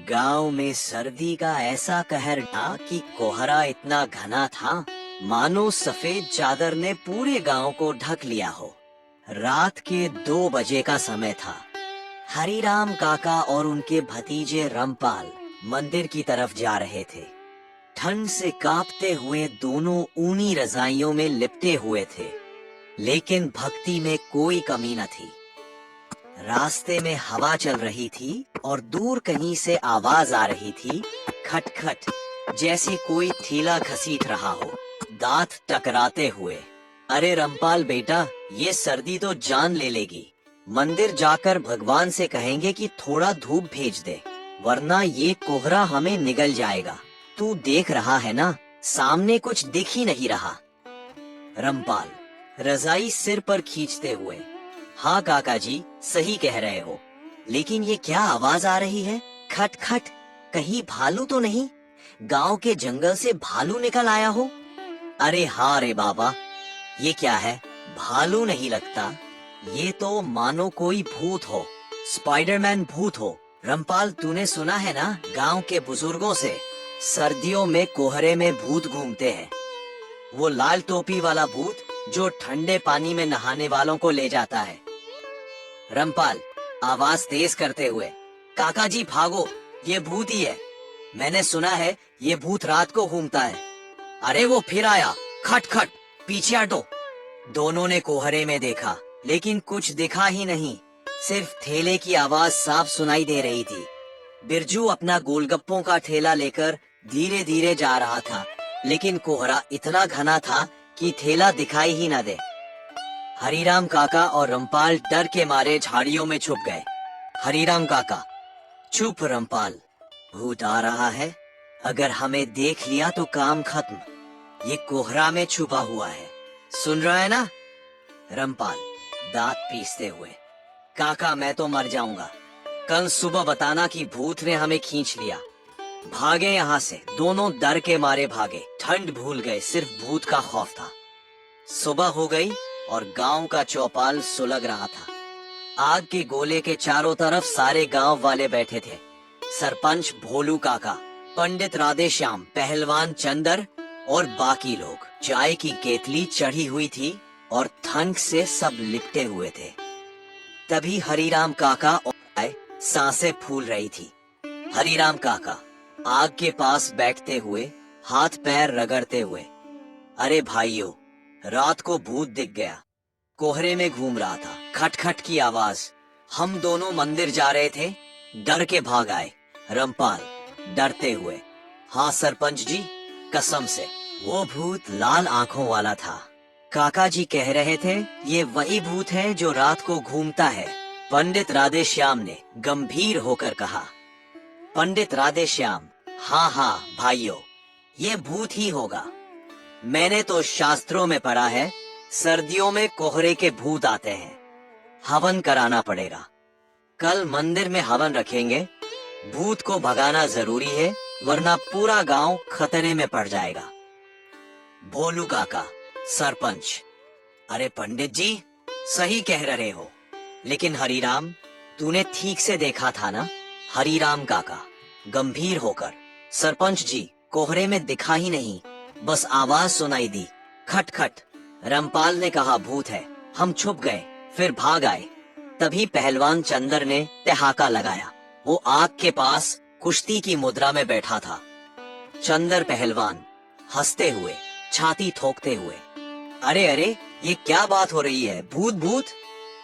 गांव में सर्दी का ऐसा कहर था कि कोहरा इतना घना था मानो सफेद चादर ने पूरे गांव को ढक लिया हो। रात के 2 बजे का समय था। हरिराम काका और उनके भतीजे रामपाल मंदिर की तरफ जा रहे थे। ठंड से कांपते हुए दोनों ऊनी रजाइयों में लिपटे हुए थे, लेकिन भक्ति में कोई कमी न थी। रास्ते में हवा चल रही थी और दूर कहीं से आवाज आ रही थी, खटखट, जैसे कोई थैला घसीट रहा हो, दांत टकराते हुए। अरे रामपाल बेटा, ये सर्दी तो जान ले लेगी। मंदिर जाकर भगवान से कहेंगे कि थोड़ा धूप भेज दे, वरना ये कोहरा हमें निगल जाएगा। तू देख रहा है ना, सामने कुछ दिख ही नहीं रहा। रामपाल रजाई सिर पर खींचते हुए, हाँ काका जी, सही कह रहे हो, लेकिन ये क्या आवाज आ रही है? खट खट, कहीं भालू तो नहीं? गांव के जंगल से भालू निकल आया हो? अरे हाँ रे बाबा, ये क्या है? भालू नहीं लगता, ये तो मानो कोई भूत हो, स्पाइडरमैन भूत हो। रामपाल, तूने सुना है ना गांव के बुजुर्गों से, सर्दियों में कोहरे में भूत घूमते हैं। वो लाल टोपी वाला भूत जो ठंडे पानी में नहाने वालों को ले जाता है। रामपाल आवाज तेज करते हुए, काका जी भागो, ये भूत ही है। मैंने सुना है ये भूत रात को घूमता है। अरे वो फिर आया, खट खट, पीछे हटो। दोनों ने कोहरे में देखा, लेकिन कुछ दिखा ही नहीं, सिर्फ ठेले की आवाज साफ सुनाई दे रही थी। बिरजू अपना गोलगप्पों का ठेला लेकर धीरे धीरे जा रहा था, लेकिन कोहरा इतना घना था कि ठेला दिखाई ही न दे। हरिराम काका और रामपाल डर के मारे झाड़ियों में छुप गए। हरिराम काका, चुप रामपाल, भूत आ रहा है, अगर हमें देख लिया तो काम खत्म। ये कोहरा में छुपा हुआ है, सुन रहा है ना? रामपाल दांत पीसते हुए, काका मैं तो मर जाऊंगा, कल सुबह बताना कि भूत ने हमें खींच लिया। भागे यहाँ से। दोनों डर के मारे भागे, ठंड भूल गए, सिर्फ भूत का खौफ था। सुबह हो गई और गांव का चौपाल सुलग रहा था। आग के गोले के चारों तरफ सारे गांव वाले बैठे थे। सरपंच भोलू काका, पंडित राधेश्याम, पहलवान चंदर और बाकी लोग। चाय की केतली चढ़ी हुई थी और ठंड से सब लिपटे हुए थे। तभी हरिराम काका और आए, सांसें फूल रही थी। हरिराम काका आग के पास बैठते हुए, हाथ पैर रगड़ते हुए, अरे भाइयों, रात को भूत दिख गया, कोहरे में घूम रहा था, खटखट की आवाज। हम दोनों मंदिर जा रहे थे, डर के भाग आए। रामपाल डरते हुए, हाँ सरपंच जी, कसम से वो भूत लाल आंखों वाला था। काका जी कह रहे थे ये वही भूत है जो रात को घूमता है। पंडित राधेश्याम ने गंभीर होकर कहा। पंडित राधेश्याम, हाँ हाँ भाइयों, ये भूत ही होगा। मैंने तो शास्त्रों में पढ़ा है, सर्दियों में कोहरे के भूत आते हैं, हवन कराना पड़ेगा। कल मंदिर में हवन रखेंगे, भूत को भगाना जरूरी है, वरना पूरा गांव खतरे में पड़ जाएगा। भोलू काका, सरपंच, अरे पंडित जी, सही कह रहे हो, लेकिन हरिराम, तूने ठीक से देखा था ना? हरिराम काका गंभीर होकर, सरपंच जी, कोहरे में दिखा ही नहीं, बस आवाज सुनाई दी, खट खट। रामपाल ने कहा भूत है, हम छुप गए, फिर भाग आए। तभी पहलवान चंदर ने ठहाका लगाया। वो आग के पास कुश्ती की मुद्रा में बैठा था। चंदर पहलवान हंसते हुए, छाती ठोकते हुए, अरे अरे, ये क्या बात हो रही है, भूत भूत?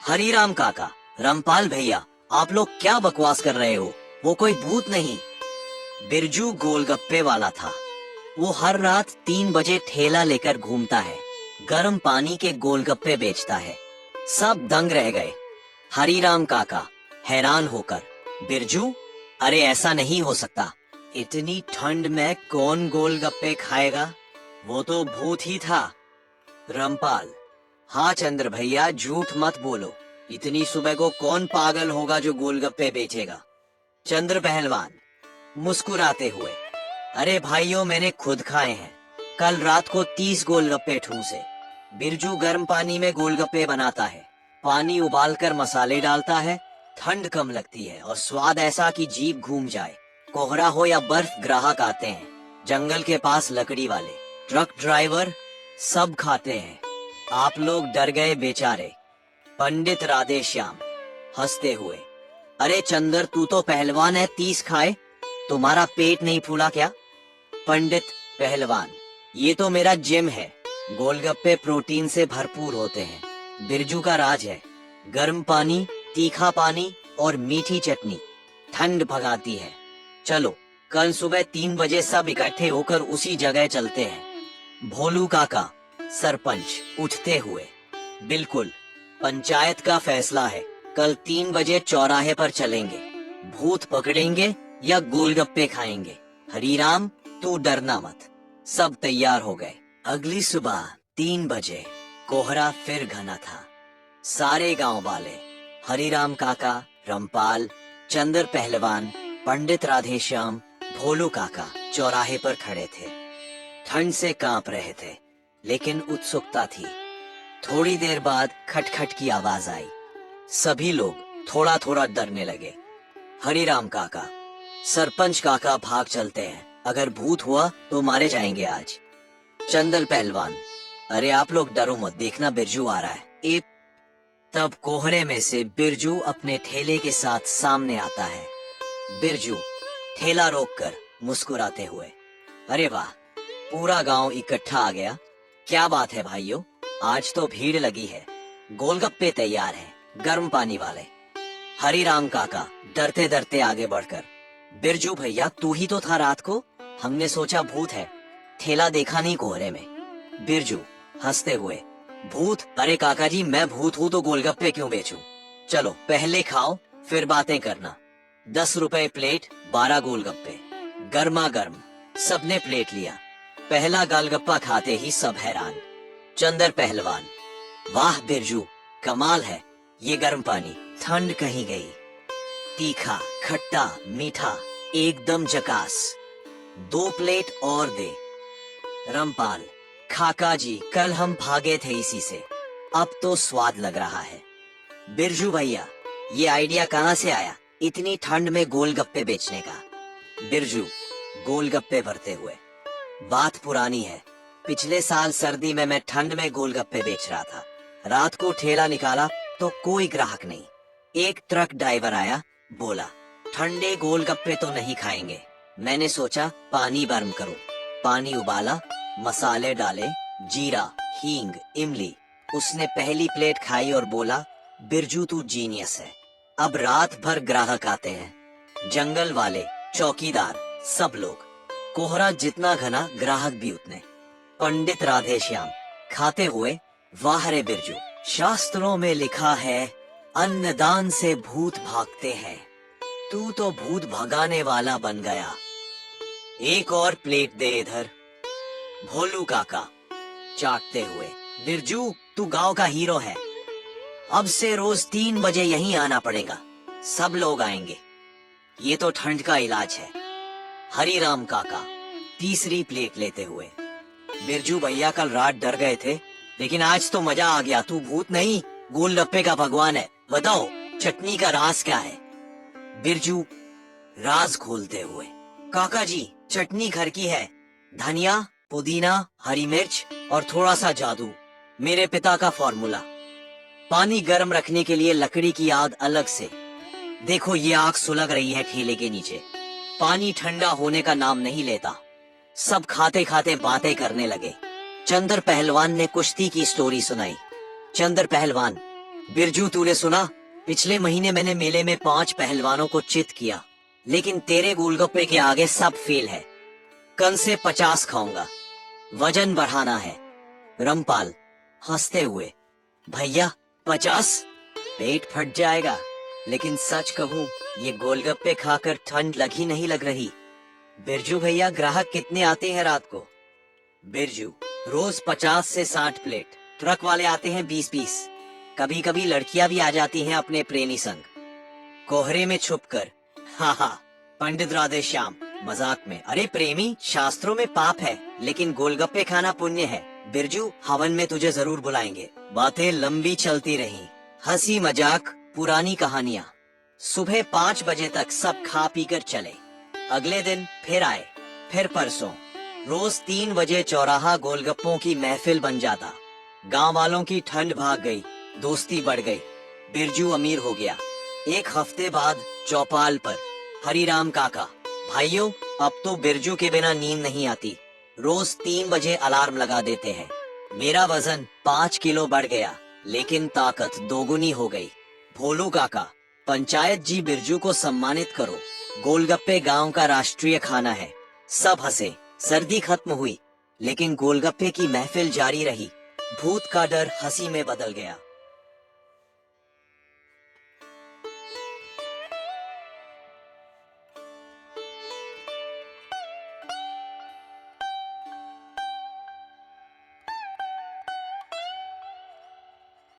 हरिराम काका, रामपाल भैया, आप लोग क्या बकवास कर रहे हो, वो कोई भूत नहीं। बिरजू गोलगप्पे वाला था। वो हर रात 3 बजे ठेला लेकर घूमता है, गर्म पानी के गोलगप्पे बेचता है। सब दंग रह गए। हरिराम काका हैरान होकर, बिरजू, अरे ऐसा नहीं हो सकता, इतनी ठंड में कौन गोलगप्पे खाएगा? वो तो भूत ही था। रामपाल, हाँ चंद्र भैया, झूठ मत बोलो, इतनी सुबह को कौन पागल होगा जो गोलगप्पे बेचेगा? चंद्र पहलवान मुस्कुराते हुए, अरे भाइयों, मैंने खुद खाए हैं, कल रात को 30 गोलगप्पे ठूसे। बिरजू गर्म पानी में गोलगप्पे बनाता है, पानी उबालकर मसाले डालता है, ठंड कम लगती है और स्वाद ऐसा कि जीभ घूम जाए। कोहरा हो या बर्फ, ग्राहक आते हैं। जंगल के पास लकड़ी वाले, ट्रक ड्राइवर, सब खाते हैं। आप लोग डर गए बेचारे। पंडित राधेश्याम हंसते हुए, अरे चंदर, तू तो पहलवान है, 30 खाए, तुम्हारा पेट नहीं फूला क्या? पंडित, पहलवान, ये तो मेरा जिम है। गोलगप्पे प्रोटीन से भरपूर होते हैं। बिरजू का राज है। गर्म पानी, तीखा पानी और मीठी चटनी ठंड भगाती है। चलो, कल सुबह 3 बजे सब इकट्ठे होकर उसी जगह चलते हैं। भोलू काका, सरपंच, उठते हुए, बिल्कुल, पंचायत का फैसला है, कल 3 बजे चौराहे पर चलेंगे। भूत पकड़ेंगे या गोलगप्पे खाएंगे। हरीराम, तू डरना मत। सब तैयार हो गए। अगली सुबह 3 बजे कोहरा फिर घना था। सारे गांव वाले, हरीराम काका, रमपाल, चंदर पहलवान, पंडित राधेश्याम, भोलू काका चौराहे पर खड़े थे। ठंड से कांप रहे थे, लेकिन उत्सुकता थी। थोड़ी देर बाद खटखट की आवाज आई। सभी लोग थोड़ा थोड़ा डरने लगे। हरीराम काका, सरपंच काका, भाग चलते हैं, अगर भूत हुआ तो मारे जाएंगे आज। चंदर पहलवान, अरे आप लोग डरो मत, देखना बिरजू आ रहा है। तब कोहरे में से बिरजू अपने ठेले के साथ सामने आता है। बिरजू ठेला रोककर मुस्कुराते हुए, अरे वाह, पूरा गांव इकट्ठा आ गया। क्या बात है भाइयों, आज तो भीड़ लगी है। गोलगप्पे तैयार हैं, गर्म पानी वाले। हरीराम काका डरते डरते आगे बढ़कर, बिरजू भैया, तू ही तो था रात को, हमने सोचा भूत है, ठेला देखा नहीं कोहरे में। बिरजू हंसते हुए, भूत? अरे काका जी, मैं भूत हूँ तो गोलगप्पे क्यों बेचूं? चलो पहले खाओ फिर बातें करना। 10 रुपए प्लेट, 12 गोलगप्पे, गर्मा गर्म। सबने प्लेट लिया। पहला गोलगप्पा खाते ही सब हैरान। चंदर पहलवान, वाह बिरजू, कमाल है, ये गर्म पानी, ठंड कहीं गई। तीखा, खट्टा, मीठा, एकदम झकास। 2 प्लेट और दे। रमपाल, काका जी, कल हम भागे थे इसी से, अब तो स्वाद लग रहा है। बिरजू भैया, ये आइडिया कहाँ से आया, इतनी ठंड में गोलगप्पे बेचने का? बिरजू गोलगप्पे भरते हुए, बात पुरानी है, पिछले साल सर्दी में मैं ठंड में गोलगप्पे बेच रहा था। रात को ठेला निकाला तो कोई ग्राहक नहीं। एक ट्रक ड्राइवर आया, बोला ठंडे गोलगप्पे तो नहीं खाएंगे। मैंने सोचा पानी गर्म करो। पानी उबाला, मसाले डाले, जीरा, हींग, इमली। उसने पहली प्लेट खाई और बोला, बिरजू तू जीनियस है। अब रात भर ग्राहक आते हैं, जंगल वाले, चौकीदार, सब लोग। कोहरा जितना घना, ग्राहक भी उतने। पंडित राधेश्याम खाते हुए, वाह रे बिरजू, शास्त्रों में लिखा है अन्नदान से भूत भागते हैं, तू तो भूत भगाने वाला बन गया। एक और प्लेट दे इधर। भोलू काका चाटते हुए, बिरजू तू गांव का हीरो है, अब से रोज 3 बजे यहीं आना पड़ेगा, सब लोग आएंगे, ये तो ठंड का इलाज है। हरीराम काका तीसरी प्लेट लेते हुए, बिरजू भैया कल रात डर गए थे, लेकिन आज तो मजा आ गया, तू भूत नहीं, गोलगप्पे का भगवान है, बताओ चटनी का राज क्या है? बिरजू राज खोलते हुए, काका जी चटनी घर की है, धनिया, पुदीना, हरी मिर्च और थोड़ा सा जादू, मेरे पिता का फॉर्मूला। पानी गर्म रखने के लिए लकड़ी की आग अलग से। देखो ये आग सुलग रही है ठेले के नीचे। पानी ठंडा होने का नाम नहीं लेता। सब खाते खाते बातें करने लगे। चंदर पहलवान ने कुश्ती की स्टोरी सुनाई। चंदर पहलवान, बिरजू तूने सुना, पिछले महीने मैंने मेले में 5 पहलवानों को चित किया, लेकिन तेरे गोलगप्पे के आगे सब फेल है। कल से 50 खाऊंगा, वजन बढ़ाना है। रमपाल हंसते हुए, भैया 50? पेट फट जाएगा, लेकिन सच कहूँ ये गोलगप्पे खाकर ठंड लगी नहीं लग रही। बिरजू भैया ग्राहक कितने आते हैं रात को? बिरजू रोज 50 से 60 प्लेट, ट्रक वाले आते हैं 20-20, कभी कभी लड़कियां भी आ जाती हैं अपने प्रेमी संग। कोहरे में छुपकर, हाँ हाँ। पंडित राधेश्याम मजाक में, अरे प्रेमी शास्त्रों में पाप है, लेकिन गोलगप्पे खाना पुण्य है। बिरजू हवन में तुझे जरूर बुलाएंगे। बातें लंबी चलती रहीं, हंसी मजाक, पुरानी कहानियां। सुबह 5 बजे तक सब खा पी कर चले। अगले दिन फिर आए, फिर परसों। रोज 3 बजे चौराहा गोलगप्पों की महफिल बन जाता। गांव वालों की ठंड भाग गई, दोस्ती बढ़ गई, बिरजू अमीर हो गया। एक हफ्ते बाद चौपाल पर हरिराम काका, भाइयों अब तो बिरजू के बिना नींद नहीं आती। रोज 3 बजे अलार्म लगा देते हैं। मेरा वजन 5 किलो बढ़ गया, लेकिन ताकत दोगुनी हो गई। भोलू काका, पंचायत जी बिरजू को सम्मानित करो, गोलगप्पे गांव का राष्ट्रीय खाना है। सब हंसे। सर्दी खत्म हुई, लेकिन गोलगप्पे की महफिल जारी रही। भूत का डर हंसी में बदल गया।